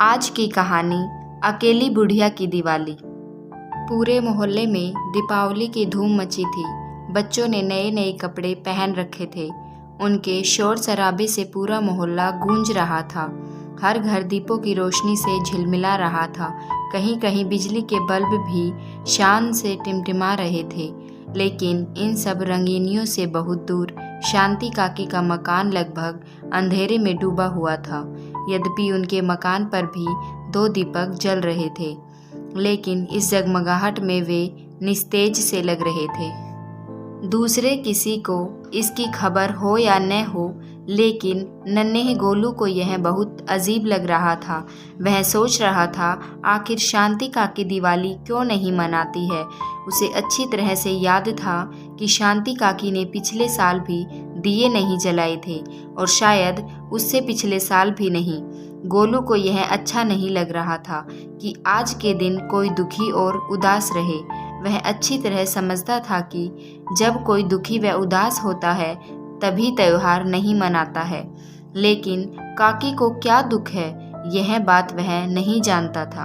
आज की कहानी अकेली बुढ़िया की दिवाली। पूरे मोहल्ले में दीपावली की धूम मची थी। बच्चों ने नए नए कपड़े पहन रखे थे। उनके शोर शराबे से पूरा मोहल्ला गूंज रहा था। हर घर दीपों की रोशनी से झिलमिला रहा था। कहीं कहीं बिजली के बल्ब भी शान से टिमटिमा रहे थे। लेकिन इन सब रंगीनियों से बहुत दूर शांति काकी का मकान लगभग अंधेरे में डूबा हुआ था। यद्यपि उनके मकान पर भी 2 दीपक जल रहे थे, लेकिन इस जगमगाहट में वे निस्तेज से लग रहे थे। दूसरे किसी को इसकी खबर हो या न हो, लेकिन नन्हे गोलू को यह बहुत अजीब लग रहा था। वह सोच रहा था, आखिर शांति काकी दिवाली क्यों नहीं मनाती है। उसे अच्छी तरह से याद था कि शांति काकी ने पिछले साल भी दिए नहीं जलाए थे, और शायद उससे पिछले साल भी नहीं। गोलू को यह अच्छा नहीं लग रहा था कि आज के दिन कोई दुखी और उदास रहे। वह अच्छी तरह समझता था कि जब कोई दुखी व उदास होता है तभी त्योहार नहीं मनाता है, लेकिन काकी को क्या दुख है, यह बात वह नहीं जानता था।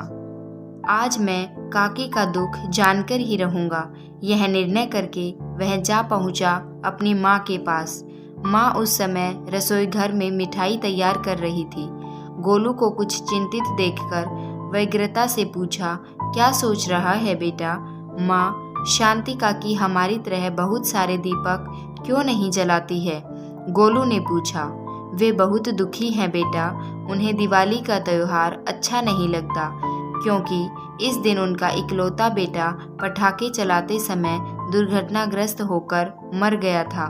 आज मैं काकी का दुख जानकर ही रहूंगा, यह निर्णय करके वह जा पहुंचा अपनी माँ के पास। माँ उस समय रसोई घर में मिठाई तैयार कर रही थी। गोलू को कुछ चिंतित देखकर व्यग्रता से पूछा, क्या सोच रहा है बेटा? माँ, शांति काकी हमारी तरह बहुत सारे दीपक क्यों नहीं जलाती है? गोलू ने पूछा। वे बहुत दुखी हैं बेटा। उन्हें दिवाली का त्योहार अच्छा नहीं लगता, क्योंकि इस दिन उनका इकलौता बेटा पटाखे चलाते समय दुर्घटनाग्रस्त होकर मर गया था।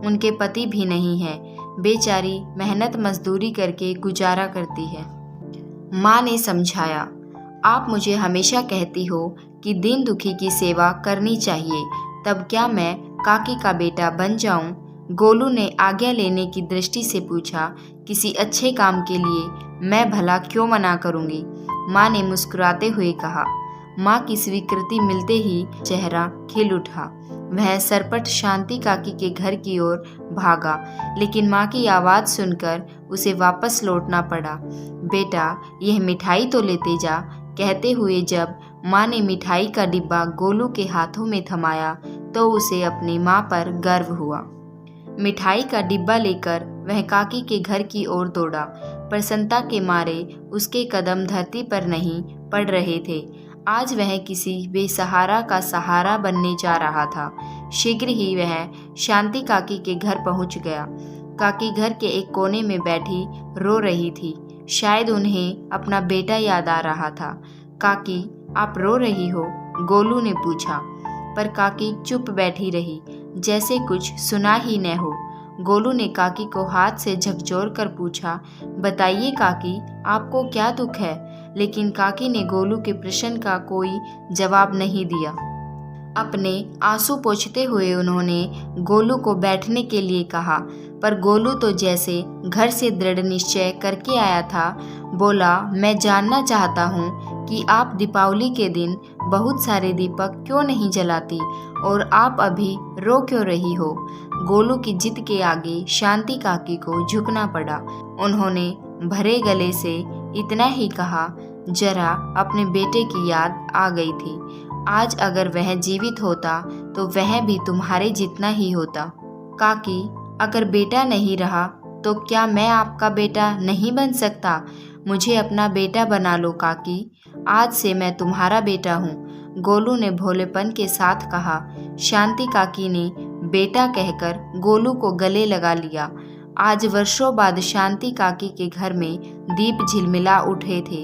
उनके पति भी नहीं है। बेचारी मेहनत मजदूरी करके गुजारा करती है। माँ ने समझाया। आप मुझे हमेशा कहती हो कि दीन दुखी की सेवा करनी चाहिए, तब क्या मैं काकी का बेटा बन जाऊं? गोलू ने आज्ञा लेने की दृष्टि से पूछा। किसी अच्छे काम के लिए मैं भला क्यों मना करूंगी? माँ ने मुस्कुराते हुए कहा। माँ की स्वीकृति मिलते ही चेहरा खिल उठा। वह सरपट शांति काकी के घर की ओर भागा, लेकिन माँ की आवाज़ सुनकर उसे वापस लौटना पड़ा। बेटा, यह मिठाई तो लेते जा। कहते हुए जब माँ ने मिठाई का डिब्बा गोलू के हाथों में थमाया तो उसे अपनी माँ पर गर्व हुआ। मिठाई का डिब्बा लेकर वह काकी के घर की ओर दौड़ा। प्रसन्नता के मारे उसके कदम धरती पर नहीं पड़ रहे थे। आज वह किसी बेसहारा का सहारा बनने जा रहा था। शीघ्र ही वह शांति काकी के घर पहुंच गया। काकी घर के एक कोने में बैठी रो रही थी। शायद उन्हें अपना बेटा याद आ रहा था। काकी, आप रो रही हो? गोलू ने पूछा, पर काकी चुप बैठी रही, जैसे कुछ सुना ही न हो। गोलू ने काकी को हाथ से झकझोर कर पूछा, बताइए काकी, आपको क्या दुख है? लेकिन काकी ने गोलू के प्रश्न का कोई जवाब नहीं दिया। अपने आंसू पोंछते हुए उन्होंने गोलू को बैठने के लिए कहा, पर गोलू तो जैसे घर से दृढ़ निश्चय करके आया था। बोला, मैं जानना चाहता हूँ कि आप दीपावली के दिन बहुत सारे दीपक क्यों नहीं जलाती, और आप अभी रो क्यों रही हो? गोलू की जिद के आगे शांति काकी को झुकना पड़ा। उन्होंने भरे गले से इतना ही कहा, जरा अपने बेटे की याद आ गई थी। आज अगर वह जीवित होता तो वह भी तुम्हारे जितना ही होता। काकी, अगर बेटा नहीं रहा तो क्या मैं आपका बेटा नहीं बन सकता? मुझे अपना बेटा बना लो काकी। आज से मैं तुम्हारा बेटा हूँ, गोलू ने भोलेपन के साथ कहा। शांति काकी ने बेटा कहकर गोलू को गले लगा लिया। आज वर्षों बाद शांति काकी के घर में दीप झिलमिला उठे थे।